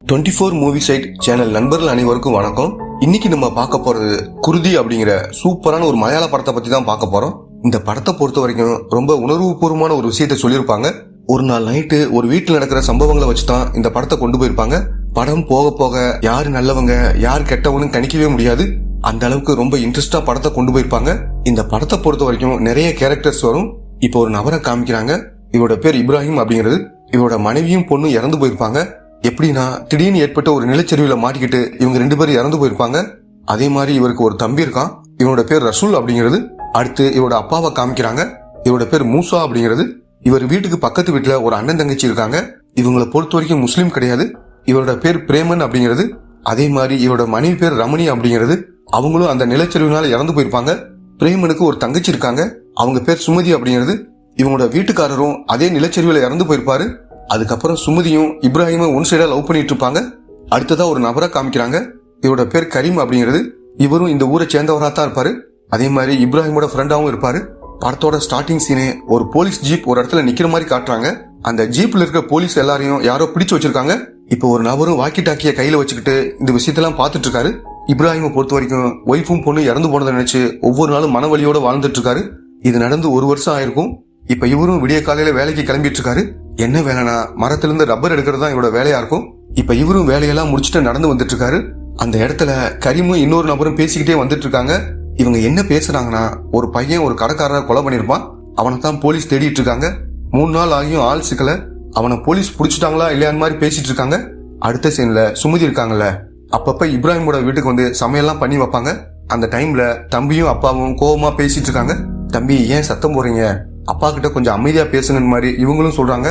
24 movie side channel நண்பர்கள் அனைவருக்கும் வணக்கம். இன்னைக்கு நம்ம பார்க்க போறது குருதி அப்படிங்கிற சூப்பரான ஒரு மலையாள படத்தை பத்தி தான் பார்க்க போறோம். இந்த படத்தை பொறுத்த வரைக்கும் ரொம்ப உணர்வுபூர்வமான ஒரு விஷயத்த சொல்லியிருப்பாங்க. ஒரு நாள் நைட்டு ஒரு வீட்டில் நடக்கிற சம்பவங்களை வச்சுதான் இந்த படத்தை கொண்டு போயிருப்பாங்க. படம் போக போக யாரு நல்லவங்க யார் கெட்டவனு கணிக்கவே முடியாது. அந்த அளவுக்கு ரொம்ப இன்ட்ரெஸ்டா படத்தை கொண்டு போயிருப்பாங்க. இந்த படத்தை பொறுத்த வரைக்கும் நிறைய கேரக்டர்ஸ் வரும். இப்போ ஒரு நபரை காமிக்கிறாங்க. இவரோட பேர் இப்ராஹிம் அப்படிங்கிறது. இவரோட மனைவியும் பொண்ணும் இறந்து போயிருப்பாங்க. எப்படின்னா திடீர்னு ஏற்பட்ட ஒரு நிலச்சரிவுல மாட்டிக்கிட்டு இவங்க 2 பேரும் இறந்து போயிருப்பாங்க. அதே மாதிரி இவருக்கு ஒரு தம்பி இருக்கான். இவனோட பேர் ரசூல் அப்படிங்கிறது. அடுத்து இவரோட அப்பாவை காமிக்கிறாங்க. இவரோட பேர் மூசா அப்படிங்கிறது. இவர் வீட்டுக்கு பக்கத்து வீட்டுல ஒரு அண்ணன் தங்கச்சி இருக்காங்க. இவங்களை பொறுத்த வரைக்கும் முஸ்லீம் கிடையாது. இவரோட பேர் பிரேமன் அப்படிங்கிறது. அதே மாதிரி இவரோட மனைவி பேர் ரமணி அப்படிங்கிறது. அவங்களும் அந்த நிலச்சரிவுனால இறந்து போயிருப்பாங்க. பிரேமனுக்கு ஒரு தங்கச்சி இருக்காங்க. அவங்க பேர் சுமதி அப்படிங்கிறது. இவங்களோட வீட்டுக்காரரும் அதே நிலச்சரிவுல இறந்து போயிருப்பாரு. அதுக்கப்புறம் சுமதியும் இப்ராஹிமும் ஒன் சைடா லவ் பண்ணிட்டு இருப்பாங்க. அடுத்ததா ஒரு நபரை காமிக்கிறாங்க. இவரோட பேர் கரீம் அப்படிங்கிறது. இவரும் இந்த ஊரை சேர்ந்தவரா தான் இருப்பாரு. அதே மாதிரி இப்ராஹிமோட ஃப்ரெண்டாவும் இருப்பாரு. படத்தோட ஸ்டார்டிங் சீனே ஒரு போலீஸ் ஜீப் ஒரு இடத்துல நிக்கிற மாதிரி காட்டுறாங்க. அந்த ஜீப்ல இருக்க போலீஸ் எல்லாரையும் யாரோ பிடிச்சு வச்சிருக்காங்க. இப்போ ஒரு நபரும் வாக்கி டாக்கிய கையில வச்சுக்கிட்டு இந்த விஷயத்தெல்லாம் பாத்துட்டு இருக்காரு. இப்ராஹிமை பொறுத்த வரைக்கும் ஒய்ஃபும் பொண்ணு இறந்து போனதை நினைச்சு ஒவ்வொரு நாளும் மனவலியோட வாழ்ந்துட்டு இருக்காரு. இது நடந்து 1 வருஷம் ஆயிருக்கும். இப்ப இவரும் விடிய காலையில வேலைக்கு கிளம்பிட்டு இருக்காரு. என்ன வேலைனா மரத்திலிருந்து ரப்பர் எடுக்கிறது தான் இவரோட வேலையா இருக்கும். இப்ப இவரும் வேலையெல்லாம் முடிச்சுட்டு நடந்து வந்துட்டு இருக்காரு. அந்த இடத்துல கரீமும் இன்னொரு நபரும் பேசிக்கிட்டே வந்துட்டு இருக்காங்க. இவங்க என்ன பேசுறாங்கன்னா, ஒரு பையன் ஒரு கடைக்காரரை கொலை பண்ணிருப்பான். அவனை தான் போலீஸ் தேடிட்டு இருக்காங்க. 3 நாள் ஆகியும் ஆள் சிக்கல. அவனை போலீஸ் புடிச்சிட்டாங்களா இல்லையான்னு மாதிரி பேசிட்டு இருக்காங்க. அடுத்த சீன்ல சுமதி இருக்காங்கல்ல, அப்பப்ப இப்ராஹிமோட வீட்டுக்கு வந்து சமையல்லாம் பண்ணி வைப்பாங்க. அந்த டைம்ல தம்பியும் அப்பாவும் கோவமா பேசிட்டு இருக்காங்க. தம்பி ஏன் சத்தம் போறீங்க, அப்பா கிட்ட கொஞ்சம் அமைதியா பேசுங்கன்னு மாதிரி இவங்களும் சொல்றாங்க.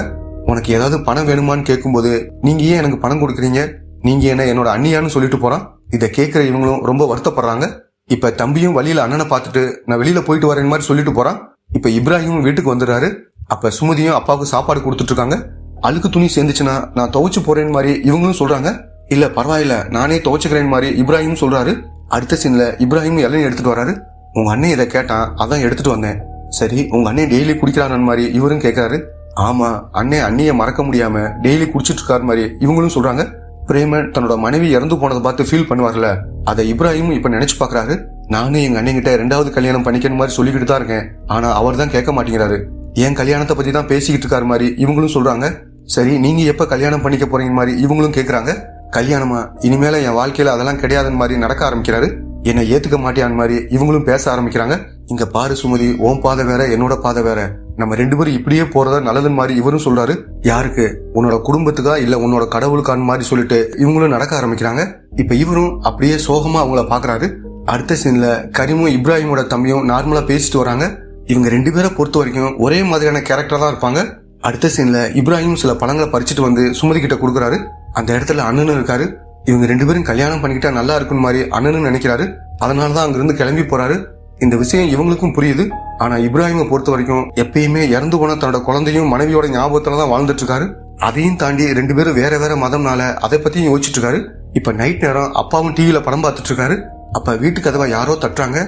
உனக்கு ஏதாவது பணம் வேணுமான்னு கேட்கும்போது நீங்க ஏன் எனக்கு பணம் கொடுக்குறீங்க, நீங்க என்ன என்னோட அண்ணியான்னு சொல்லிட்டு போறான். இதை கேட்கிற இவங்களும் ரொம்ப வருத்தப்படுறாங்க. இப்ப தம்பியும் வழியில அண்ணனை பார்த்துட்டு நான் வெளியில போயிட்டு வரேன் மாதிரி சொல்லிட்டு போறான். இப்ப இப்ராஹிமும் வீட்டுக்கு வந்துடுறாரு. அப்ப சுமதியும் அப்பாவுக்கு சாப்பாடு கொடுத்துட்டு இருக்காங்க. அழுக்கு துணி சேர்ந்துச்சுன்னா நான் துவைச்சு போறேன்னு மாதிரி இவங்களும் சொல்றாங்க. இல்ல பரவாயில்ல நானே துவைச்சுக்கிறேன் மாதிரி இப்ராஹிமும் சொல்றாரு. அடுத்த சீன்ல இப்ராஹிம் இளநீர் எடுத்துட்டு வராரு. உங்க அண்ணன் இதை கேட்டான், அதான் எடுத்துட்டு வந்தேன். சரி உங்க அண்ணன் டெய்லி குடிக்கிறான் மாதிரி இவரும் கேட்கறாரு. ஆமா அண்ணன் அண்ணிய மறக்க முடியாம டெய்லி குடிச்சிட்டு இருக்காரு மாதிரி இவங்களும் சொல்றாங்க. பிரேமன் தன்னோட மனைவி இறந்து போனதை பார்த்து ஃபீல் பண்ணுவார்ல, அதை இப்ராஹிமும் இப்ப நினைச்சு பாக்குறாரு. நானும் எங்க அண்ணன் கிட்ட 2வது கல்யாணம் பண்ணிக்கிற மாதிரி சொல்லிக்கிட்டு தான் இருக்கேன். ஆனா அவர் தான் கேட்க மாட்டேங்கிறாரு. என் கல்யாணத்தை பத்தி தான் பேசிக்கிட்டு இருக்காரு மாதிரி இவங்களும் சொல்றாங்க. சரி நீங்க எப்ப கல்யாணம் பண்ணிக்க போறீங்க மாதிரி இவங்களும் கேக்குறாங்க. கல்யாணமா இனிமேல என் வாழ்க்கையில அதெல்லாம் கிடையாதுன்னு மாதிரி நடக்க ஆரம்பிக்கிறாரு. என்னை ஏத்துக்க மாட்டியான் மாதிரி இவங்களும் பேச ஆரம்பிக்கிறாங்க. இங்க பாரு சுமதி, உன் பாதை வேற என்னோட பாதை வேற, நம்ம 2 பேரும் இப்படியே போறதா நல்லதுன்னு மாதிரி இவரும் சொல்றாரு. யாருக்கு, உன்னோட குடும்பத்துக்கா இல்ல உன்னோட கடவுளுக்கான மாதிரி சொல்லிட்டு இவங்களும் நடக்க ஆரம்பிக்கிறாங்க. இப்ப இவரும் அப்படியே சோகமா அவங்கள பாக்குறாரு. அடுத்த சீன்ல கரீமும் இப்ராஹிமோட தம்பியும் நார்மலா பேசிட்டு வராங்க. இவங்க 2 பேரை பொறுத்த வரைக்கும் ஒரே மாதிரியான கேரக்டர் தான் இருப்பாங்க. அடுத்த சீன்ல இப்ராஹிம் சில பழங்களை பறிச்சுட்டு வந்து சுமதி கிட்ட கொடுக்குறாரு. அந்த இடத்துல அண்ணனும் இருக்காரு. இவங்க 2 பேரும் கல்யாணம் பண்ணிக்கிட்டா நல்லா இருக்குன்னு மாதிரி அண்ணனும் நினைக்கிறாரு. அதனாலதான் அங்கிருந்து கிளம்பி போறாரு. இந்த விஷயம் இவங்களுக்கும் புரியுது. ஆனா இப்ராஹிமை பொறுத்த வரைக்கும் எப்பயுமே இறந்து போன தன்னோட குழந்தையும் மனைவியோட ஞாபகத்துலதான் வாழ்ந்துட்டு இருக்காரு. அதையும் தாண்டி 2 பேரும் வேற வேற மதம்னால அதை பத்தியும் யோசிச்சுட்டு இருக்காரு. இப்ப நைட் நேரம் அப்பாவும் டிவியில படம் பார்த்துட்டு இருக்காரு. அப்ப வீட்டு கதவை யாரோ தட்டுறாங்க.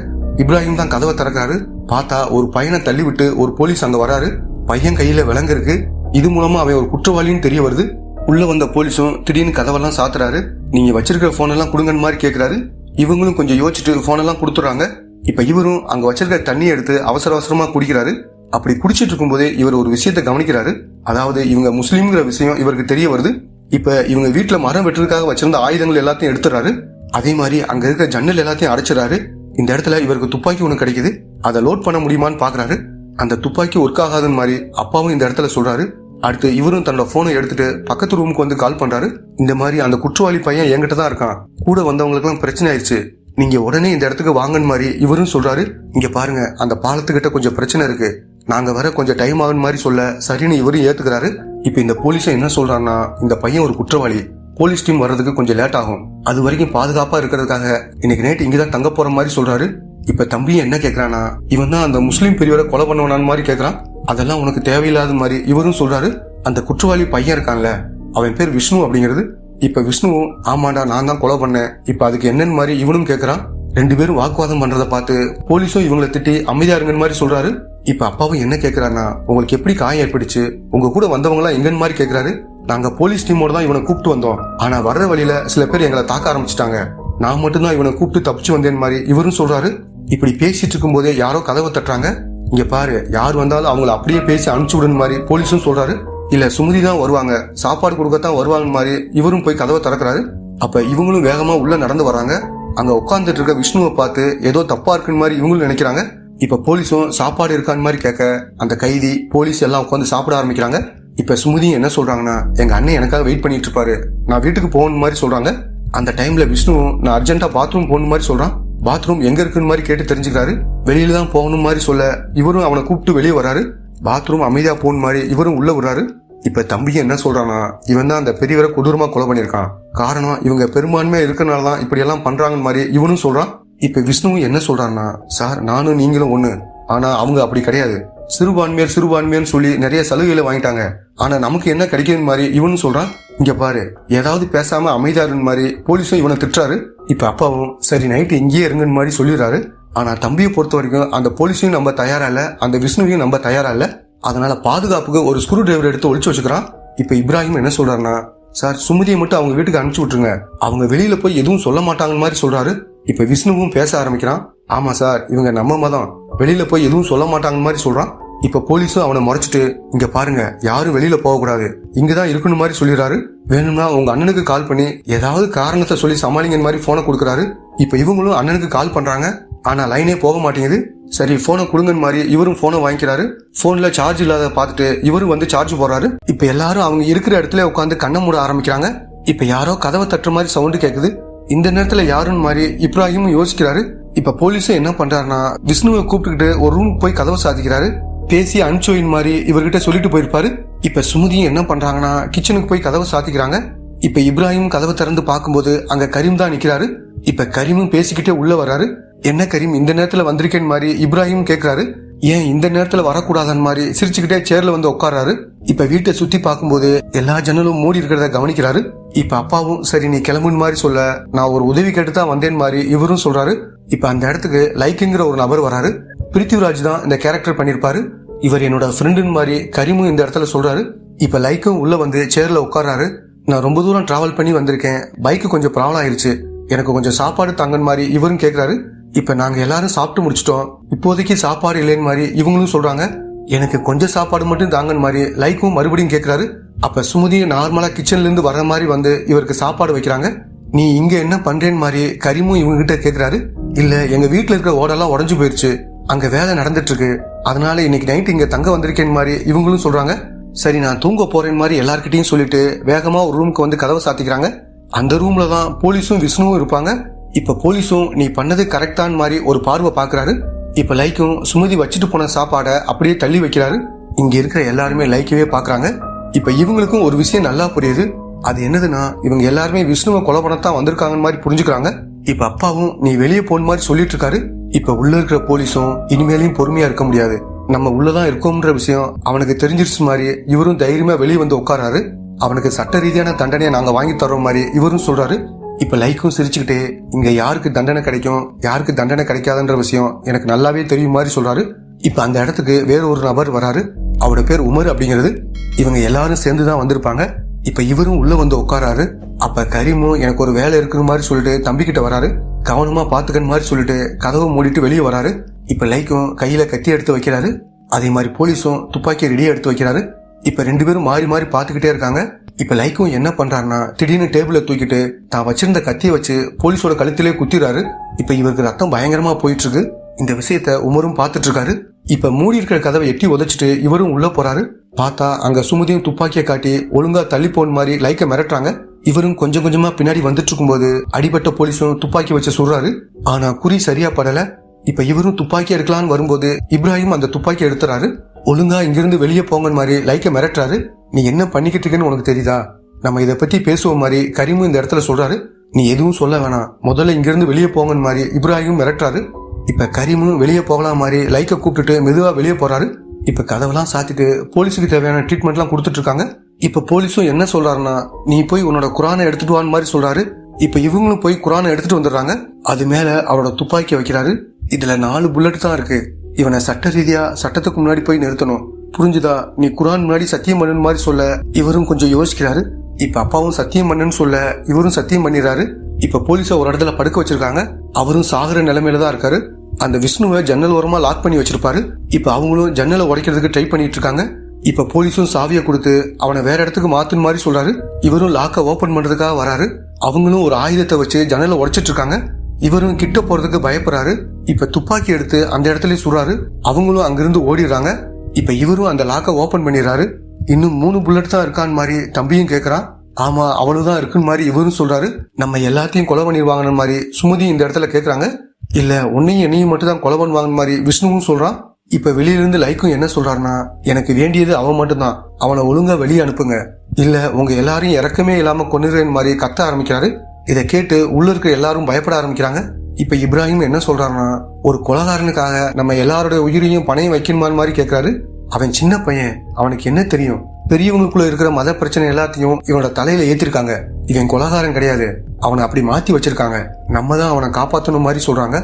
இப்ராஹிம் தான் கதவை திறக்காரு. பார்த்தா ஒரு பையனை தள்ளி விட்டு ஒரு போலீஸ் அங்க வராரு. பையன் கையில விலங்கு இருக்கு. இது மூலமா அவன் ஒரு குற்றவாளின்னு தெரிய வருது. உள்ள வந்த போலீஸும் திடீர்னு கதவெல்லாம் சாத்துறாரு. நீங்க வச்சிருக்கிற போன் எல்லாம் கொடுங்கன்னு மாதிரி கேக்குறாரு. இவங்களும் கொஞ்சம் யோசிச்சுட்டு போன் எல்லாம் கொடுத்துறாங்க. இப்ப இவரும் அங்க வச்சிருக்கிற தண்ணியை எடுத்து அவசர அவசரமா குடிக்கிறாரு. அப்படி குடிச்சிட்டு இருக்கும் போதே இவர் ஒரு விஷயத்த கவனிக்கிறாரு. அதாவது இவங்க முஸ்லீம்ங்கிற விஷயம் இவருக்கு தெரிய வருது. இப்ப இவங்க வீட்டுல மரம் வெட்டுறதுக்காக வச்சிருந்த ஆயுதங்கள் எல்லாத்தையும் எடுத்துறாரு. அதே மாதிரி அங்க இருக்க ஜன்னல் எல்லாத்தையும் அடைச்சிடறாரு. இந்த இடத்துல இவருக்கு துப்பாக்கி ஒண்ணு கிடைக்குது. அதை லோட் பண்ண முடியுமான்னு பாக்குறாரு. அந்த துப்பாக்கி ஒர்க் ஆகாதுன்னு மாதிரி அப்பாவும் இந்த இடத்துல சொல்றாரு. அடுத்து இவரும் தன்னோட போனை எடுத்துட்டு பக்கத்து ரூமுக்கு வந்து கால் பண்றாரு. இந்த மாதிரி அந்த குற்றவாளி பையன் என்கிட்ட தான் இருக்கான், கூட வந்தவங்களுக்கு எல்லாம் பிரச்சனை ஆயிடுச்சு, நீங்க உடனே இந்த இடத்துக்கு வாங்கன்னு மாதிரி இவரும் சொல்றாரு. இங்க பாருங்க அந்த பாலத்துக்கிட்ட கொஞ்சம் பிரச்சனை இருக்கு, நாங்க வர கொஞ்சம் டைம் ஆகுன்னு மாதிரி சொல்ல சரின்னு இவரும் ஏத்துக்கிறாரு. இப்ப இந்த போலீஸை என்ன சொல்றான்னா, இந்த பையன் ஒரு குற்றவாளி, போலீஸ் டீம் வர்றதுக்கு கொஞ்சம் லேட் ஆகும், அது வரைக்கும் பாதுகாப்பா இருக்கிறதுக்காக இன்னைக்கு நைட் இங்கதான் தங்க போற மாதிரி சொல்றாரு. இப்ப தம்பியும் என்ன கேக்குறானா, இவன் தான் அந்த முஸ்லீம் பெரியவரை கொலை பண்ணவனான்னு மாதிரி கேக்குறான். அதெல்லாம் உனக்கு தேவையில்லாத மாதிரி இவரும் சொல்றாரு. அந்த குற்றவாளி பையன் இருக்கான்ல, அவன் பேர் விஷ்ணு அப்படிங்கிறது. இப்ப விஷ்ணுவும் ஆமாண்டா நான் தான் கொலை பண்ணேன், இப்ப அதுக்கு என்னன்னு மாதிரி இவனும் கேக்குறான். 2 பேரும் வாக்குவாதம் பண்றதை பார்த்து போலீஸும் இவங்களை திட்டி அமைதியா இருங்கன்னு மாதிரி சொல்றாரு. இப்ப அப்பாவும் என்ன கேக்குறாருன்னா, உங்களுக்கு எப்படி காயம் ஏற்படுச்சு, உங்க கூட வந்தவங்க எல்லாம் எங்கன்னு மாதிரி கேக்குறாரு. நாங்க போலீஸ் டீமோட தான் இவனை கூப்பிட்டு வந்தோம். ஆனா வர்ற வழியில சில பேர் எங்களை தாக்க ஆரம்பிச்சிட்டாங்க. நான் மட்டும்தான் இவனை கூப்பிட்டு தப்பிச்சு வந்தேன் மாதிரி இவரும் சொல்றாரு. இப்படி பேசிட்டு இருக்கும் போதே யாரோ கதவை தட்டுறாங்க. இங்க பாரு, யார் வந்தாலும் அவங்கள அப்படியே பேசி அனுப்பிச்சு விடுன்னு மாதிரி போலீஸும் சொல்றாரு. இல்ல சுமதி தான் வருவாங்க, சாப்பாடு கொடுக்கத்தான் வருவாங்க மாதிரி இவரும் போய் கதவை திறக்கிறாரு. அப்ப இவங்களும் வேகமா உள்ள நடந்து வராங்க. அங்க உட்கார்ந்துட்டு இருக்க விஷ்ணுவை பார்த்து ஏதோ தப்பா இருக்குன்னு மாதிரி இவங்களும் நினைக்கிறாங்க. இப்ப போலீஸும் சாப்பாடு இருக்கான்னு மாதிரி கேட்க அந்த கைதி போலீஸ் எல்லாம் உட்காந்து சாப்பிட ஆரம்பிக்கிறாங்க. இப்ப சுமதியும் என்ன சொல்றாங்கன்னா, எங்க அண்ணன் எனக்காக வெயிட் பண்ணிட்டு இருப்பாரு, நான் வீட்டுக்கு போகணும் மாதிரி சொல்றாங்க. அந்த டைம்ல விஷ்ணுவும் நான் அர்ஜென்ட்டா பாத்ரூம் போகணும் மாதிரி சொல்றான். பாத்ரூம் எங்க இருக்குன்னு மாதிரி கேட்டு தெரிஞ்சுக்கிறாரு. வெளியில தான் போகணும் மாதிரி சொல்ல இவரும் அவனை கூப்பிட்டு வெளியே வராரு. பாத்ரூம் அமைதியா போகணும் மாதிரி இவரும் உள்ள விடுறாரு. இப்ப தம்பியும் என்ன சொல்றானா, இவன் தான் அந்த பெரியவரை கொடூரமா கொலை பண்ணிருக்கான், காரணம் இவங்க பெரும்பான்மையா இருக்கனாலதான் இப்படி எல்லாம் பண்றாங்கன்னு மாதிரி இவனும் சொல்றான். இப்ப விஷ்ணுவும் என்ன சொல்றான்னா, சார் நானும் நீங்களும் ஒண்ணு, ஆனா அவங்க அப்படி கிடையாது, சிறுபான்மையர்னு சொல்லி நிறைய சலுகைகளை வாங்கிட்டாங்க, ஆனா நமக்கு என்ன கிடைக்குதுன்னு மாதிரி இவனும் சொல்றான். இங்க பாரு, ஏதாவது பேசாம அமைதியாருன்னு மாதிரி போலீஸும் இவனை திட்டுறாரு. இப்ப அப்பாவும் சரி நைட்டு இங்கேயே இருங்கன்னு மாதிரி சொல்லிடுறாரு. ஆனா தம்பியை பொறுத்த வரைக்கும் அந்த போலீஸையும் நம்ம தயாரா இல்ல, அந்த விஷ்ணுவையும் நம்ம தயாரா இல்ல. அதனால பாதுகாப்புக்கு ஒரு ஸ்க்ரூ டிரைவர் எடுத்து ஒளிச்சு வச்சுக்கிறான். இப்ப இப்ராஹிம் என்ன சொல்றாருன்னா, சார் சுமதியை மட்டும் அவங்க வீட்டுக்கு அனுப்பிச்சு விட்டுருங்க, அவங்க வெளியில போய் எதுவும் சொல்ல மாட்டாங்கன்னு மாதிரி சொல்றாரு. இப்ப விஷ்ணுவும் பேச ஆரம்பிக்கிறான். ஆமா சார், இவங்க நம்ம மதம், வெளியில போய் எதுவும் சொல்ல மாட்டாங்கன்னு மாதிரி சொல்றான். இப்ப போலீஸும் அவனை முறைச்சிட்டு, இங்க பாருங்க யாரும் வெளியில போக கூடாது, இங்கதான் இருக்கணும் மாதிரி சொல்லிடுறாரு. வேணும்னா உங்க அண்ணனுக்கு கால் பண்ணி ஏதாவது காரணத்தை சொல்லி சமாளிங்க மாதிரி போனை கொடுக்கறாரு. இப்ப இவங்களும் அண்ணனுக்கு கால் பண்றாங்க, ஆனா லைனே போக மாட்டேங்குது. சரி போனை கொடுங்கன்னு மாதிரி இவரும் போனை வாங்கிக்கிறாரு. போன்ல சார்ஜ் இல்லாத பார்த்துட்டு இவரும் வந்து சார்ஜ் போடுறாரு. இப்ப எல்லாரும் அவங்க இருக்கிற இடத்துல உட்காந்து கண்ணை மூட ஆரம்பிக்கிறாங்க. இப்ப யாரோ கதவை தட்டுற மாதிரி சவுண்டு கேக்குது. இந்த நேரத்துல யாருன்னு மாதிரி இப்ராஹிமும் யோசிக்கிறாரு. இப்ப போலீஸும் என்ன பண்றாருன்னா, விஷ்ணுவை கூப்பிட்டுக்கிட்டு ஒரு ரூம் போய் கதவை சாதிக்கிறாரு. பேசி அனுப்பிச்சோயின் மாதிரி இவர்கிட்ட சொல்லிட்டு போயிருப்பாரு. இப்ப சுமதியும் என்ன பண்றாங்கன்னா, கிச்சனுக்கு போய் கதவை சாத்திக்கிறாங்க. இப்ப இப்ராஹிம் கதவை திறந்து பார்க்கும்போது அங்க கரீம் தான் நிக்கிறாரு. இப்ப கரீமும் பேசிக்கிட்டே உள்ள வராரு. என்ன கரீம் இந்த நேரத்துல வந்திருக்கேன்னு மாதிரி இப்ராஹிம் கேக்குறாரு. ஏன் இந்த நேரத்துல வரக்கூடாதான்னு மாதிரி சிரிச்சுக்கிட்டே சேர்ல வந்து உட்கார்றாரு. இப்ப வீட்டை சுத்தி பார்க்கும்போது எல்லா ஜன்னலும் மூடி இருக்கிறத கவனிக்கிறாரு. இப்ப அப்பாவும் சரி நீ கிளம்புன்னு மாதிரி சொல்ல, நான் ஒரு உதவி கேட்டு தான் வந்தேன் மாதிரி இவரும் சொல்றாரு. இப்ப அந்த இடத்துக்கு லைக்குங்கிற ஒரு நபர் வராரு. பிருத்திவிராஜ் தான் இந்த கேரக்டர் பண்ணிருப்பாரு. இவர் என்னோட ஃப்ரெண்டுன்னு மாதிரி கரீமும் இந்த இடத்துல சொல்றாரு. இப்ப லைக்கும் உள்ள வந்து சேர்ல உட்கார்றாரு. நான் ரொம்ப தூரம் டிராவல் பண்ணி வந்திருக்கேன், பைக்கு கொஞ்சம் ப்ராப்ளம் ஆயிருச்சு, எனக்கு கொஞ்சம் சாப்பாடு தாங்கன்னு மாதிரி இவரும் கேக்குறாரு. இப்ப நாங்க எல்லாரும் சாப்பிட்டு முடிச்சிட்டோம், இப்போதைக்கு சாப்பாடு இல்லைன்னு மாதிரி இவங்களும் சொல்றாங்க. எனக்கு கொஞ்சம் சாப்பாடு மட்டும் தாங்கன்னு மாதிரி லைக்கும் மறுபடியும் கேக்குறாரு. அப்ப சுமதியும் நார்மலா கிச்சன்ல இருந்து வர்ற மாதிரி வந்து இவருக்கு சாப்பாடு வைக்கிறாங்க. நீ இங்க என்ன பண்றேன்னு மாதிரி கரீமும் இவங்க கிட்ட கேக்குறாரு. இல்ல எங்க வீட்டுல இருக்கிற ஓடெல்லாம் உடஞ்சு போயிருச்சு, அங்க வேலை நடந்துட்டு இருக்கு, அதனால இன்னைக்கு நைட் இங்க தங்க வந்திருக்கேன்னு மாதிரி இவங்களும் சொல்றாங்க. சரி நான் தூங்க போறேன்னு மாதிரி எல்லார்கிட்டையும் சொல்லிட்டு வேகமா ஒரு ரூமுக்கு வந்து கதவை சாத்திக்கிறாங்க. அந்த ரூம்ல தான் போலீஸும் விஷ்ணுவும் இருப்பாங்க. இப்ப போலீஸும் நீ பண்ணது கரெக்டான மாதிரி ஒரு பார்வை பாக்குறாரு. இப்ப லைக்கும் சுமதி வச்சுட்டு போன சாப்பாடை அப்படியே தள்ளி வைக்கிறாரு. இங்க இருக்கிற எல்லாருமே லைக்கவே பாக்குறாங்க. இப்ப இவங்களுக்கும் ஒரு விஷயம் நல்லா புரியுது. அது என்னதுன்னா, இவங்க எல்லாருமே விஷ்ணுவை கொலை பண்ணத்தான் வந்திருக்காங்கன்னு மாதிரி புரிஞ்சுக்கிறாங்க. இப்ப அப்பாவும் நீ வெளியே போன மாதிரி சொல்லிட்டு இருக்காரு. இப்ப உள்ள இருக்கிற போலீஸும் இனிமேலையும் பொறுமையா இருக்க முடியாது, நம்ம உள்ளதான் இருக்கோம்ன்ற விஷயம் அவனுக்கு தெரிஞ்சிருச்சு மாதிரி இவரும் தைரியமா வெளியே வந்து உட்காராரு. அவனுக்கு சட்ட ரீதியான தண்டனையை நாங்க வாங்கி தர்றோம் மாதிரி இவரும் சொல்றாரு. இப்ப லைக்கும் சிரிச்சுக்கிட்டே, இங்க யாருக்கு தண்டனை கிடைக்கும் யாருக்கு தண்டனை கிடைக்காதுன்ற விஷயம் எனக்கு நல்லாவே தெரியும் மாதிரி சொல்றாரு. இப்ப அந்த இடத்துக்கு வேற ஒரு நபர் வராரு. அவரோட பேர் உமர் அப்படிங்கிறது. இவங்க எல்லாரும் சேர்ந்துதான் வந்திருப்பாங்க. இப்ப இவரும் உள்ள வந்து உட்காராரு. அப்ப கரீமும் எனக்கு ஒரு வேலை இருக்குன்னு மாதிரி சொல்லிட்டு தம்பி கிட்ட வராரு. கவனமா பாத்துக்கன்னு மாதிரி சொல்லிட்டு கதவை மூடிட்டு வெளியே வராரு. இப்ப லைக்கும் கையில கத்தி எடுத்து வைக்கிறாரு. அதே மாதிரி போலீஸும் துப்பாக்கி ரெடியா எடுத்து வைக்கிறாரு. இப்ப ரெண்டு பேரும் மாறி மாறி பாத்துக்கிட்டே இருக்காங்க. இப்ப லைக்கும் என்ன பண்றாருன்னா, திடீர்னு டேபிள தூக்கிட்டு தான் வச்சிருந்த கத்தியை வச்சு போலீஸோட கழுத்திலே குத்திடுறாரு. இப்ப இவருக்கு ரத்தம் பயங்கரமா போயிட்டு இருக்கு. இந்த விஷயத்த உமரும் பாத்துட்டு இருக்காரு. இப்ப மூடி இருக்கிற கதவை எட்டி உதைச்சிட்டு இவரும் உள்ள போறாரு. பார்த்தா அங்க சுமதியும் துப்பாக்கியை காட்டி ஒழுங்கா தள்ளி போன மாதிரி லைக்க மிரட்டுறாங்க. இவரும் கொஞ்சம் கொஞ்சமா பின்னாடி வந்துட்டு இருக்கும் போது அடிபட்ட போலீஸும் துப்பாக்கி வச்சு சுடுறாரு. ஆனா குறி சரியா படல. இப்ப இவரும் துப்பாக்கி எடுக்கலான்னு வரும்போது இப்ராஹிம் அந்த துப்பாக்கி எடுத்துறாரு. ஒழுங்கா இங்கிருந்து வெளியே போங்கன்னு மாதிரி லைக்க மிரட்டுறாரு. நீ என்ன பண்ணிக்கிட்டு இருக்கேன்னு உனக்கு தெரியுதா, நம்ம இதை பத்தி பேசுவோம் மாதிரி கரீமும் இந்த இடத்துல சொல்றாரு. நீ எதுவும் சொல்ல வேணாம், முதல்ல இங்கிருந்து வெளியே போங்கன்னு மாதிரி இப்ராஹிமும் மிரட்டுறாரு. இப்ப கரீமும் வெளியே போகலாம் மாதிரி லைக்க கூப்பிட்டுட்டு மெதுவா வெளியே போறாரு. இப்ப கதவெல்லாம் சாத்திட்டு போலீஸுக்கு தேவையான ட்ரீட்மெண்ட் எல்லாம் கொடுத்துட்டு இருக்காங்க. இப்ப போலீஸும் என்ன சொல்றாருன்னா, நீ போய் உன்னோட குரானை எடுத்துட்டு வான்னு மாதிரி சொல்றாரு. இப்ப இவங்களும் போய் குரானை எடுத்துட்டு வந்துடுறாங்க. அது மேல அவரோட துப்பாக்கி வைக்கிறாரு. இதுல 4 புல்லட் தான் இருக்கு. இவனை சட்ட ரீதியா சட்டத்துக்கு முன்னாடி போய் நிறுத்தணும், புரிஞ்சுதா? நீ குரான் முன்னாடி சத்தியம் பண்ணுன்னு மாதிரி சொல்ல இவரும் கொஞ்சம் யோசிக்கிறாரு. இப்ப அப்பாவும் சத்தியம் பண்ணுன்னு சொல்ல இவரும் சத்தியம் பண்ணிடுறாரு. இப்ப போலீஸ ஒரு இடத்துல படுக்க வச்சிருக்காங்க. அவரும் சாகுற நிலைமையில தான் இருக்காரு. அந்த விஷ்ணுவை ஜன்னல் ஓரமா லாக் பண்ணி வச்சிருப்பாரு. இப்ப அவங்களும் ஜன்னலை உடைக்கிறதுக்கு ட்ரை பண்ணிட்டு இருக்காங்க. இப்ப போலீஸும் சாவியை கொடுத்து அவனை வேற இடத்துக்கு மாத்துன்னு மாதிரி சொல்றாரு. இவரும் லாக்க ஓபன் பண்றதுக்காக வராரு. அவங்களும் ஒரு ஆயுதத்தை வச்சு ஜன்னலை உடைச்சிட்டு இருக்காங்க. இவரும் கிட்ட போறதுக்கு பயப்படுறாரு. இப்ப துப்பாக்கி எடுத்து அந்த இடத்துல சுடுறாரு. அவங்களும் அங்கிருந்து ஓடிடுறாங்க. இப்ப இவரும் அந்த லாக்க ஓபன் பண்ணிடுறாரு. இன்னும் 3 புல்லட் தான் இருக்கான்னு மாதிரி தம்பியும் கேக்குறான். ஆமா அவ்வளவுதான் இருக்குன்னு மாதிரி இவரும் சொல்றாரு. நம்ம எல்லாத்தையும் கொலை பண்ணிடுவாங்கன்னு மாதிரி சுமதி இந்த இடத்துல கேக்குறாங்க. இல்ல உன்னையும் என்னையும் மட்டும் தான் கொலை பண்ணுவாங்கன்னு மாதிரி விஷ்ணுவும் சொல்றான். இப்ப வெளியிலிருந்து லைக்கும் என்ன சொல்றாருன்னா, எனக்கு வேண்டியது அவன் மட்டும்தான், அவனை ஒழுங்கா வெளியே அனுப்புங்க, இல்ல உங்க எல்லாரையும் இறக்கமே இல்லாம கொன்னுறேன்னு மாதிரி கத்த ஆரம்பிக்கிறாரு. இதை கேட்டு உள்ள இருக்க எல்லாரும் பயப்பட ஆரம்பிக்கிறாங்க. இப்ப இப்ராஹிம் என்ன சொல்றாருன்னா, ஒரு கொலைகாரனுக்காக நம்ம எல்லாரோட உயிரையும் பணையம் வைக்கணுமான்னு மாதிரி கேட்கிறாரு. அவன் சின்ன பையன், அவனுக்கு என்ன தெரியும்? பெரியவங்களுக்குள்ள இருக்கிற மத பிரச்சனை எல்லாத்தையும் இவனோட தலையில ஏத்திருக்காங்க. இவன் கொலைகாரன் கிடையாது, அவனை அப்படி மாத்தி வச்சிருக்காங்க, நம்ம தான் அவனை காப்பாத்தணும் மாதிரி சொல்றாங்க.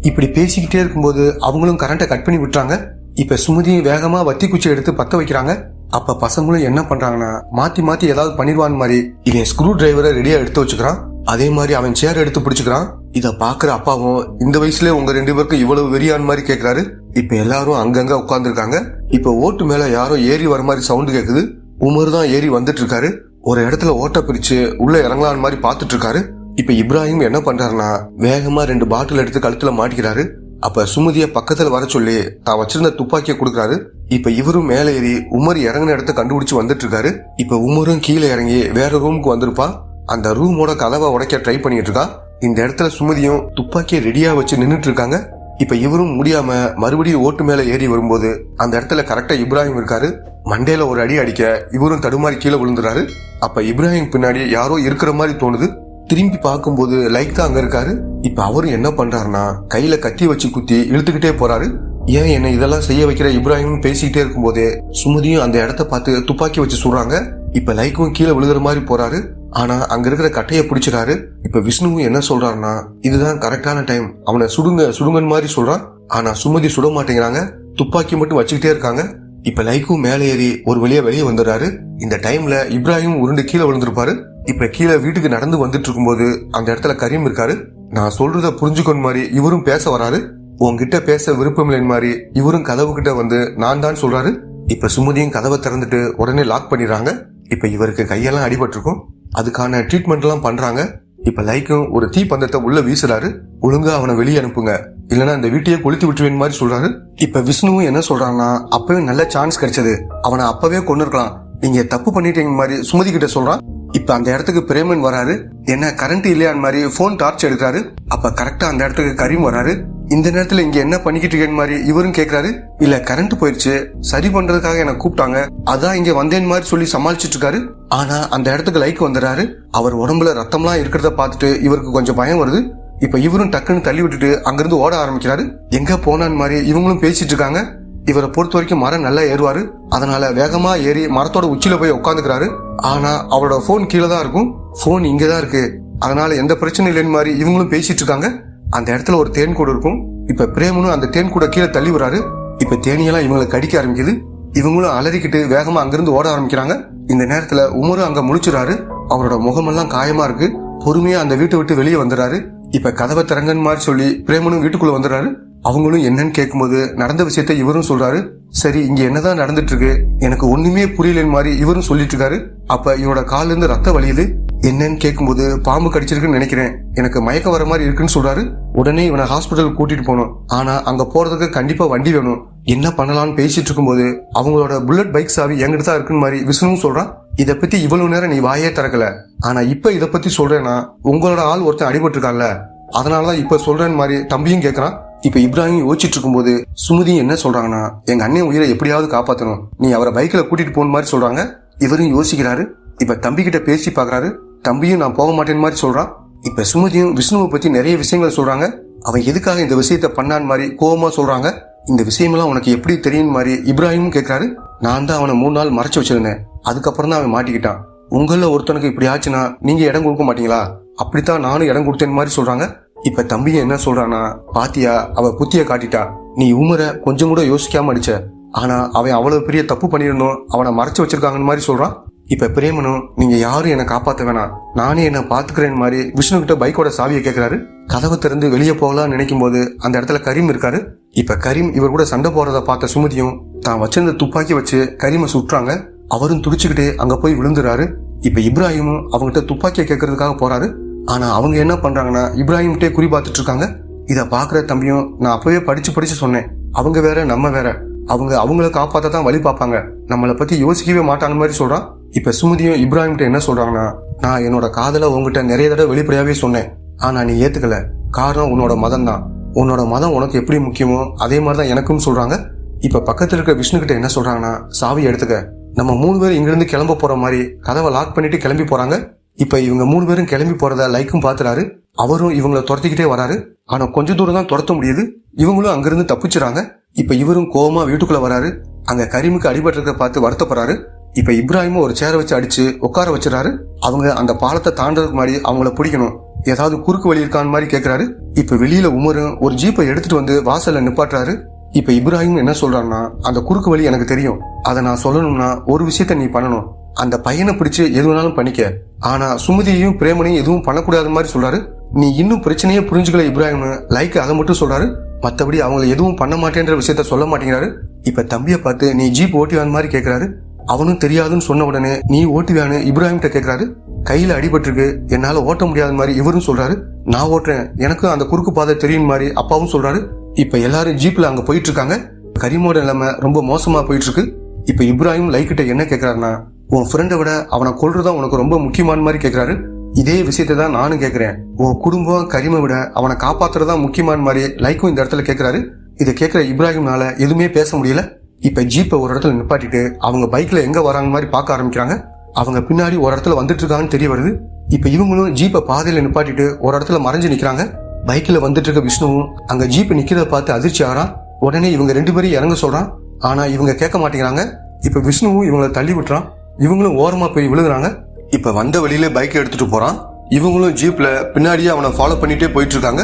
இப்படி பேசிக்கிட்டே இருக்கும்போது அவங்களும் கரண்ட்டை கட் பண்ணி விட்டுறாங்க. இப்ப சுமதியும் வேகமா வத்தி குச்சி எடுத்து பத்த வைக்கிறாங்க. அப்ப பசங்களும் என்ன பண்றாங்கன்னா, மாத்தி மாத்தி ஏதாவது பண்ணிடுவான்னு மாதிரி இவன் ஸ்க்ரூ டிரைவரை ரெடியா எடுத்து வச்சுக்கிறான். அதே மாதிரி அவன் சேர் எடுத்து பிடிச்சுக்கிறான். இத பாக்குற அப்பாவும், இந்த வயசுல உங்க 2 பேருக்கும் இவ்வளவு வெறியான் மாதிரி கேக்குறாரு. இப்ப எல்லாரும் அங்கங்க உட்கார்ந்து இருக்காங்க. இப்ப ஓட்டு மேல யாரோ ஏறி வர மாதிரி சவுண்ட் கேக்குது. உமர் தான் ஏறி வந்துட்டு இருக்காரு. ஒரு இடத்துல ஓட்ட பிரிச்சு உள்ள இறங்கலான்னு மாதிரி பாத்துட்டு இருக்காரு. இப்ப இப்ராஹிம் என்ன பண்றாருன்னா, வேகமா 2 பாட்டில் எடுத்து கழுத்துல மாட்டிக்கிறாரு. அப்ப சுமதிய பக்கத்துல வர சொல்லி தான் வச்சிருந்த துப்பாக்கிய கொடுக்குறாரு. இப்ப இவரும் மேல ஏறி உமர் இறங்கின இடத்த கண்டுபிடிச்சு வந்துட்டு இருக்காரு. இப்ப உமரும் கீழே இறங்கி வேற ரூமுக்கு வந்திருப்பான். அந்த ரூமோட கதவை உடைக்க ட்ரை பண்ணிட்டு இருக்கான். இந்த இடத்துல சுமதியும் துப்பாக்கிய ரெடியா வச்சு நின்னுட்டு இருக்காங்க. இப்ப இவரும் முடியாம மறுபடியும் ஓட்டு மேல ஏறி வரும்போது அந்த இடத்துல கரெக்டா இப்ராஹிம் இருக்காரு. மண்டையில ஒரு அடி அடிக்க இவரும் தடுமாறி கீழே விழுந்துறாரு. அப்ப இப்ராஹிம் பின்னாடி யாரோ இருக்கிற மாதிரி தோணுது. திரும்பி பார்க்கும்போது லைக் தான் அங்க இருக்காரு. இப்ப அவரும் என்ன பண்றாருன்னா, கையில கத்தி வச்சு குத்தி இழுத்துக்கிட்டே போறாரு. ஏன் என்ன இதெல்லாம் செய்ய வைக்கிற இப்ராஹிம் பேசிக்கிட்டே இருக்கும் போதே சுமதியும் அந்த இடத்த பார்த்து துப்பாக்கி வச்சு சுடுறாங்க. இப்ப லைக்கும் கீழே விழுகிற மாதிரி போறாரு. ஆனா அங்க இருக்கிற கட்டைய பிடிச்சிடாரு. இப்ப விஷ்ணுவும் என்ன சொல்றாருன்னா, இதுதான் கரெக்டான டைம், அவனை சுடுங்க சுடுங்கன்னு மாதிரி சொல்றான். ஆனா சுமதி சுட மாட்டேங்கிறாங்க, துப்பாக்கி மட்டும் வச்சுக்கிட்டே இருக்காங்க. இப்ப லைக்கும் மேலே ஏறி ஒரு வழியா வெளியே வந்துடுறாரு. இந்த டைம்ல இப்ராஹிம் உருண்டு கீழே விழுந்திருப்பாரு. இப்ப கீழே வீட்டுக்கு நடந்து வந்துட்டு இருக்கும்போது அந்த இடத்துல கரீம் இருக்காரு. நான் சொல்றத புரிஞ்சுக்கொண்டு மாதிரி இவரும் பேச வராரு. உன்கிட்ட பேச விருப்பம் இல்லைன்னு மாதிரி இவரும் கதவு கிட்ட வந்து நான் தான் சொல்றாரு. இப்ப சுமதியும் கதவை திறந்துட்டு உடனே லாக் பண்ணிடுறாங்க. இப்ப இவருக்கு கையெல்லாம் அடிபட்டு இருக்கும். அதுக்கான ட்ரீட்மெண்ட் எல்லாம் பண்றாங்க. இப்ப லைக்கும் ஒரு தீ பந்தத்தை உள்ள வீசுறாரு. ஒழுங்கா அவனை வெளியே அனுப்புங்க, இல்லன்னா இந்த வீட்டையே கொளுத்தி விட்டுவேன் மாதிரி சொல்றாரு. இப்ப விஷ்ணுவும் என்ன சொல்றாங்கன்னா, அப்பவே நல்ல சான்ஸ் கிடைச்சது, அவனை அப்பவே கொன்னுருக்கலாம், நீங்க தப்பு பண்ணிட்டீங்க மாதிரி சுமதி கிட்ட சொல்றான். இப்ப அந்த இடத்துக்கு பிரேமன் வராரு. என்ன கரண்ட் இல்லையான்னு மாதிரி போன் டார்ச் எடுக்கிறாரு. அப்ப கரெக்டா அந்த இடத்துக்கு கரீம் வராரு. இந்த நேரத்துல இங்க என்ன பண்ணிக்கிட்டு இருக்கேன்னு மாதிரி இவரும் கேக்குறாரு. இல்ல கரண்ட் போயிடுச்சு, சரி பண்றதுக்காக என்ன கூப்பிட்டாங்க, அதான் இங்க வந்தேன் மாதிரி சொல்லி சமாளிச்சிட்டு இருக்காரு. ஆனா அந்த இடத்துக்கு லைக் வந்துறாரு. அவர் உடம்புல ரத்தம்லாம் இருக்கிறத பார்த்துட்டு இவருக்கு கொஞ்சம் பயம் வருது. இப்ப இவரும் டக்குன்னு தள்ளி விட்டுட்டு அங்கிருந்து ஓட ஆரம்பிக்கிறாரு. எங்க போனான்னு மாதிரி இவங்களும் பேசிட்டு இருக்காங்க. இவரை பொறுத்த வரைக்கும் மரம் நல்லா ஏறுவாரு. அதனால வேகமா ஏறி மரத்தோட உச்சியில போய் உட்காந்துக்கிறாரு. ஆனா அவரோட போன் கீழே தான் இருக்கும், போன் இங்கதான் இருக்கு, அதனால எந்த பிரச்சனையும் இல்லைன்னு மாதிரி இவங்களும் பேசிட்டு இருக்காங்க. அந்த இடத்துல ஒரு தேன் கூடு இருக்கும். இப்ப பிரேமனும் அந்த தேன் கூட கீழே தள்ளி வராரு. இப்ப தேனியெல்லாம் இவங்களை கடிக்க ஆரம்பிக்குது. இவங்களும் அலறிக்கிட்டு வேகமா அங்கிருந்து ஓட ஆரம்பிக்கிறாங்க. இந்த நேரத்துல உமரும் அங்க முழிச்சுறாரு. அவரோட முகமெல்லாம் காயமா இருக்கு. பொறுமையா அந்த வீட்டை விட்டு வெளியே வந்துடுறாரு. இப்ப கதவை திறங்கன்னு மாதிரி சொல்லி பிரேமனும் வீட்டுக்குள்ள வந்துடுறாரு. அவங்களும் என்னன்னு கேட்கும்போது நடந்த விஷயத்த இவரும் சொல்றாரு. சரி இங்க என்னதான் நடந்துட்டு இருக்கு, எனக்கு ஒண்ணுமே புரியலன்னு மாதிரி இவரும் சொல்லிட்டு இருக்காரு. அப்ப இவனோட கால்ல இருந்து ரத்தம் வலியுது. என்னன்னு கேட்கும்போது பாம்பு கடிச்சிருக்குன்னு நினைக்கிறேன், எனக்கு மயக்க வர மாதிரி இருக்குன்னு சொல்றாரு. உடனே இவனை ஹாஸ்பிட்டல் கூட்டிட்டு போகணும், ஆனா அங்க போறதுக்கு கண்டிப்பா வண்டி வேணும். என்ன பண்ணலாம்னு பேசிட்டு இருக்கும்போது அவங்களோட புல்லட் பைக் சாவி என்கிட்ட தான் இருக்குன்னு மாதிரி விஷ்ணுவும் சொல்றான். இத பத்தி இவ்வளவு நேரம் நீ வாயே திறக்கல, ஆனா இப்ப இத பத்தி சொல்றேன்னா உங்களோட ஆள் ஒருத்தன் அடிபட்டு இருக்கான்ல, அதனாலதான் இப்ப சொல்றேன்னு மாதிரி தம்பியும் கேக்குறான். இப்ப இப்ராஹிம் யோசிச்சுட்டு இருக்கும்போது சுமதி என்ன சொல்றாங்கன்னா, எங்க அண்ணன் உயிரை எப்படியாவது காப்பாத்தணும், நீ அவரை பைக்ல கூட்டிட்டு போன மாதிரி சொல்றாங்க. இவரும் யோசிக்கிறாரு. இப்ப தம்பி கிட்ட பேசி பாக்குறாரு. தம்பியும் நான் போக மாட்டேன்னு மாதிரி சொல்றான். இப்ப சுமதியும் விஷ்ணுவை பத்தி நிறைய விஷயங்கள் சொல்றாங்க. அவன் எதுக்காக இந்த விஷயத்த பண்ணான்னு மாதிரி கோவமா சொல்றாங்க. இந்த விஷயமெல்லாம் உனக்கு எப்படி தெரியும் மாதிரி இப்ராஹிமும் கேட்கிறாரு. நான் தான் அவனை 3 நாள் மறைச்சு வச்சிருந்தேன், அதுக்கப்புறம் தான் அவன் மாட்டிக்கிட்டான். உங்கள ஒருத்தனுக்கு இப்படி ஆச்சுன்னா நீங்க இடம் கொடுக்க மாட்டீங்களா? அப்படித்தான் நானும் இடம் கொடுத்தேன் மாதிரி சொல்றாங்க. இப்ப தம்பிய என்ன சொல்றானா, பாத்தியா அவ புத்திய காட்டிட்டா, நீ உமரை கொஞ்சம் கூட யோசிக்காம அடிச்ச, ஆனா அவன் அவ்வளவு பெரிய தப்பு பண்ணிருந்தோம், அவனை மறைச்சு வச்சிருக்காங்கன்னு மாதிரி சொல்றான். இப்ப பிரேமனும் நீங்க யாரும் என்னை காப்பாத்த வேணாம், நானே என்ன பாத்துக்கிறேன் மாதிரி விஷ்ணு கிட்ட பைக்கோட சாவியை கேட்கிறாரு. கதவை திறந்து வெளியே போகலாம்னு நினைக்கும் போது அந்த இடத்துல கரீம் இருக்காரு. இப்ப கரீம் இவர் கூட சண்டை போறத பார்த்த சுமதியும் தான் வச்சிருந்த துப்பாக்கி வச்சு கரீமை சுட்டுறாங்க. அவரும் துடிச்சுக்கிட்டே அங்க போய் விழுந்துறாரு. இப்ப இப்ராஹிமும் அவங்ககிட்ட துப்பாக்கியை கேட்கறதுக்காக போறாரு. ஆனா அவங்க என்ன பண்றாங்கன்னா இப்ராஹிம்கிட்டே குறி பார்த்துட்டு இருக்காங்க. இத பாக்குற தம்பியும் நான் அப்பவே படிச்சு சொன்னேன், அவங்க வேற நம்ம வேற, அவங்க அவங்கள காப்பாத்த தான் வழி பார்ப்பாங்க, நம்மளை பத்தி யோசிக்கவே மாட்டாங்க மாதிரி சொல்றான். இப்ப சுமதியும் இப்ராஹிம்கிட்ட என்ன சொல்றாங்கன்னா, நான் என்னோட காதலை உங்ககிட்ட நிறைய தடவை வெளிப்படையாவே சொன்னேன், ஆனா நீ ஏத்துக்கல, காரணம் உன்னோட மதம் தான், உன்னோட மதம் உனக்கு எப்படி முக்கியமோ அதே மாதிரிதான் எனக்கும் சொல்றாங்க. இப்ப பக்கத்துல இருக்க விஷ்ணு கிட்ட என்ன சொல்றாங்கன்னா, சாவி எடுத்துக்க, நம்ம 3 பேரும் இங்கிருந்து கிளம்ப போற மாதிரி கதவை லாக் பண்ணிட்டு கிளம்பி போறாங்க. இப்ப இவங்க 3 பேரும் கிளம்பி போறத லைக்கும் பாத்துறாரு. அவரும் இவங்களை துரத்திக்கிட்டே வராரு. ஆனா கொஞ்ச தூரம் தான் துரத்த முடியுது. இவங்களும் அங்கிருந்து தப்பிச்சுறாங்க. இப்ப இவரும் கோவமா வீட்டுக்குள்ள வராரு. அங்க கரீமுக்கு அடிபட்டு பார்த்து வருத்தப்படுறாரு. இப்ப இப்ராஹிமும் ஒரு சேரை வச்சு அடிச்சு உட்கார வச்சிடறாரு. அவங்க அந்த பாலத்தை தாண்டதுக்கு மாதிரி அவங்கள பிடிக்கணும், ஏதாவது குறுக்கு வழி இருக்கான்னு மாதிரி கேட்கிறாரு. இப்ப வெளியில உமரும் ஒரு ஜீப்பை எடுத்துட்டு வந்து வாசல்ல நிப்பாட்டுறாரு. இப்ப இப்ராஹிம் என்ன சொல்றான்னா, அந்த குறுக்கு வழி எனக்கு தெரியும், அதை நான் சொல்லணும்னா ஒரு விஷயத்த நீ பண்ணணும், அந்த பையனை பிடிச்சு எது வேணாலும் பண்ணிக்க, ஆனா சுமதியையும் பிரேமனையும் எதுவும் பண்ணக்கூடாத மாதிரி சொல்றாரு. நீ இன்னும் பிரச்சனையே புரிஞ்சுக்கல இப்ராஹிம், லைக் அதை மட்டும் சொல்றாரு, மத்தபடி அவங்களை எதுவும் பண்ண மாட்டேன்ற விஷயத்த சொல்ல மாட்டேங்கிறாரு. இப்ப தம்பியை பார்த்து நீ ஜீப் ஓட்டுவான் மாதிரி கேட்கிறாரு. அவனும் தெரியாதுன்னு சொன்ன உடனே நீ ஓட்டுவான்னு இப்ராஹிம் கிட்ட கேட்கிறாரு. கையில அடிபட்டிருக்கு, என்னால ஓட்ட முடியாத மாதிரி இவரும் சொல்றாரு. நான் ஓட்டுறேன், எனக்கு அந்த குறுக்கு பாதை தெரியும் மாதிரி அப்பாவும் சொல்றாரு. இப்ப எல்லாரும் ஜீப்ல அங்க போயிட்டு இருக்காங்க. கரீமோட நிலைமை ரொம்ப மோசமா போயிட்டு இருக்கு. இப்ப இப்ராஹிம் லைக் கிட்ட என்ன கேட்கிறாருன்னா, உன் ஃப்ரெண்டை விட அவனை கொல்றதான் உனக்கு ரொம்ப முக்கியமான மாதிரி கேட்கிறாரு. இதே விஷயத்தை தான் நானும் கேட்கிறேன், உன் குடும்பம் கரீமை விட அவனை காப்பாத்துறதா முக்கியமான மாதிரி லைக்கும் இந்த இடத்துல கேட்கிறாரு. இதை கேட்கிற இப்ராஹிம்னால எதுவுமே பேச முடியல. இப்ப ஜீப்பை ஒரு இடத்துல நிப்பாட்டிட்டு அவங்க பைக்ல எங்க வராங்க மாதிரி பார்க்க ஆரம்பிக்கிறாங்க. அவங்க பின்னாடி ஒரு இடத்துல வந்துட்டு இருக்காங்கன்னு தெரிய வருது. இப்ப இவங்களும் ஜீப்பை பாதையில நிப்பாட்டிட்டு ஒரு இடத்துல மறைஞ்சு நிக்கிறாங்க. பைக்ல வந்துட்டு இருக்க விஷ்ணுவும் அங்க ஜீப் நிக்கிறத பார்த்து அதிர்ச்சி ஆகிறான். உடனே இவங்க 2 பேரும் இறங்க சொல்றான். ஆனா இவங்க கேட்க மாட்டேங்கிறாங்க. இப்ப விஷ்ணுவும் இவங்களை தள்ளி விட்டுறான். இவங்களும் ஓரமா போய் விழுகுறாங்க. இப்ப வந்த வழியில பைக்கை எடுத்துட்டு போறான். இவங்களும் ஜீப்ல பின்னாடியே அவனை ஃபாலோ பண்ணிட்டே போயிட்டு இருக்காங்க.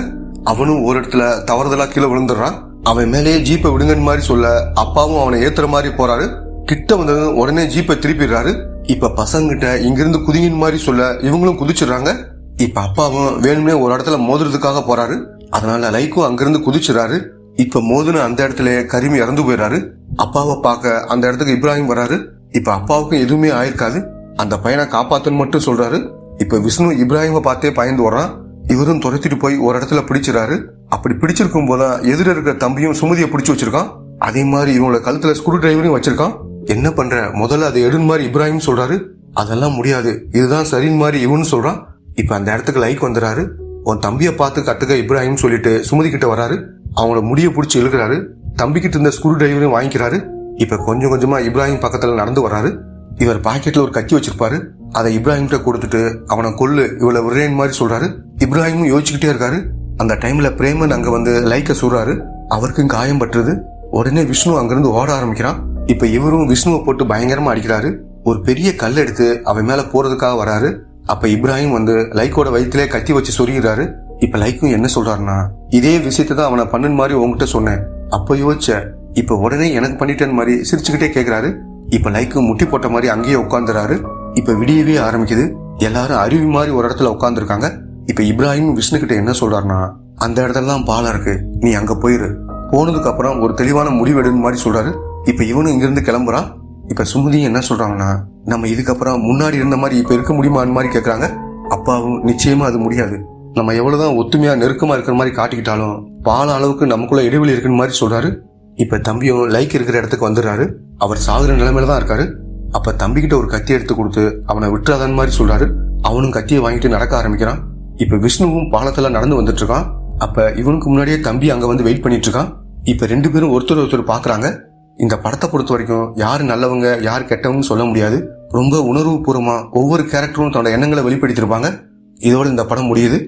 அவனும் ஒரு இடத்துல தவறுதலா கீழே விழுந்துடுறான். அவன் மேலேயே ஜீப்பை விடுங்கன்னு மாதிரி சொல்ல அப்பாவும் அவனை ஏத்துற மாதிரி போறாரு. கிட்ட வந்தது உடனே ஜீப்பை திருப்பிடுறாரு. இப்ப பசங்கிட்ட இங்கிருந்து குதிங்கின் மாதிரி சொல்ல இவங்களும் குதிச்சிடுறாங்க. இப்ப அப்பாவும் வேணும்னே ஒரு இடத்துல மோதுறதுக்காக போறாரு. அதனால லைக்கும் அங்கிருந்து குதிச்சிடறாரு. இப்ப மோதுன அந்த இடத்துல கரீம் இறந்து போயிடுறாரு. அப்பாவை பார்க்க அந்த இடத்துக்கு இப்ராஹிம் வராரு. இப்ப அப்பாவுக்கும் எதுவுமே ஆயிருக்காது, அந்த பையனை காப்பாத்துன்னு மட்டும் சொல்றாரு. இப்ப விஷ்ணு இப்ராஹிமை பார்த்தே பயந்து வர்றான். இவரும் துரத்திட்டு போய் ஒரு இடத்துல பிடிச்சிடாரு. அப்படி பிடிச்சிருக்கும் போதான் எதிர இருக்கிற தம்பியும் சுமதியை பிடிச்சு வச்சிருக்கான். அதே மாதிரி இவங்களோட கழுத்துல ஸ்க்ரூ டிரைவரையும் வச்சிருக்கான். என்ன பண்ற, முதல்ல அதை எடுன்னு மாதிரி இப்ராஹிம் சொல்றாரு. அதெல்லாம் முடியாது, இதுதான் சரின்னு மாதிரி இவனு சொல்றான். இப்ப அந்த இடத்துக்கு லைக் வந்துறாரு. உன் தம்பியை பார்த்து கத்துக்க இப்ராஹிம் சொல்லிட்டு சுமதி கிட்ட வராரு. அவங்களோட முடிய பிடிச்சி இழுக்கிறாரு. தம்பிக்கிட்ட இருந்த ஸ்க்ரூ டிரைவரையும் வாங்கிக்கிறாரு. இப்ப கொஞ்சம் கொஞ்சமா இப்ராஹிம் பக்கத்துல நடந்து வராரு. இவர் பாக்கெட்ல ஒரு கத்தி வச்சிருப்பாரு. அதை இப்ராஹிம் கிட்ட கொடுத்துட்டு அவனை கொல்லு, இவ்வளவு விரேன் மாதிரி சொல்றாரு. இப்ராஹிமும் யோசிச்சுக்கிட்டே இருக்காரு. அந்த டைம்ல பிரேமன் அங்க வந்து லைக்க சொல்றாரு. அவருக்கும் காயம் பட்டுருது. உடனே விஷ்ணு அங்கிருந்து ஓட ஆரம்பிக்கிறான். இப்ப இவரும் விஷ்ணுவை போட்டு பயங்கரமா அடிக்கிறாரு. ஒரு பெரிய கல் எடுத்து அவன் மேல போறதுக்காக வராரு. அப்ப இப்ராஹிம் வந்து லைக்கோட வயிற்றிலே கத்தி வச்சு சொருகிறாரு. இப்ப லைக்கும் என்ன சொல்றாருன்னா, இதே விஷயத்தை தான் அவனை பண்ணு மாதிரி உங்ககிட்ட சொன்னேன், அப்ப யோசிச்ச, இப்ப உடனே எனக்கு பண்ணிட்டேன் மாதிரி சிரிச்சுக்கிட்டே கேக்குறாரு. இப்ப லைக்கு முட்டி போட்ட மாதிரி அங்கேயே உட்காந்துறாரு. இப்ப விடியவே ஆரம்பிக்குது. எல்லாரும் அருவி மாதிரி ஒரு இடத்துல உட்காந்துருக்காங்க. இப்ப இப்ராஹிம் விஷ்ணு கிட்ட என்ன சொல்றாருன்னா, அந்த இடத்துல தான் பாலம் இருக்கு, நீ அங்க போயிரு, போனதுக்கு அப்புறம் ஒரு தெளிவான முடிவெடுன்னு மாதிரி சொல்றாரு. இப்ப இவனும் இங்கிருந்து கிளம்புறான். இப்ப சுமதியும் என்ன சொல்றாங்கன்னா, நம்ம இதுக்கப்புறம் முன்னாடி இருந்த மாதிரி இப்ப இருக்க முடியுமான்னு மாதிரி கேக்குறாங்க. அப்பாவும் நிச்சயமா அது முடியாது, நம்ம எவ்வளவுதான் ஒத்துமையா நெருக்கமா இருக்கிற மாதிரி காட்டிக்கிட்டாலும் பால அளவுக்கு நமக்குள்ள இடைவெளி இருக்குன்னு மாதிரி சொல்றாரு. இப்ப தம்பியும் லைக் இருக்கிற இடத்துக்கு வந்துடுறாரு. அவர் சாகுற நிலைமையில தான் இருக்காரு. அப்ப தம்பிக்கிட்ட ஒரு கத்தி எடுத்து கொடுத்து அவனை விட்டுறாதன் மாதிரி சொல்றாரு. அவனும் கத்தியை வாங்கிட்டு நடக்க ஆரம்பிக்கிறான். இப்ப விஷ்ணுவும் பாலத்துல நடந்து வந்துட்டு இருக்கான். அப்ப இவனுக்கு முன்னாடியே தம்பி அங்க வந்து வெயிட் பண்ணிட்டு இருக்கான். இப்ப 2 பேரும் ஒருத்தர் பாக்குறாங்க. இந்த படத்தை பொறுத்த வரைக்கும் யாரு நல்லவங்க யாரு கெட்டவங்க சொல்ல முடியாது. ரொம்ப உணர்வு பூர்வமா ஒவ்வொரு கேரக்டரும் தன்னோட எண்ணங்களை வெளிப்படுத்திருப்பாங்க. இதோட இந்த படம் முடியுது.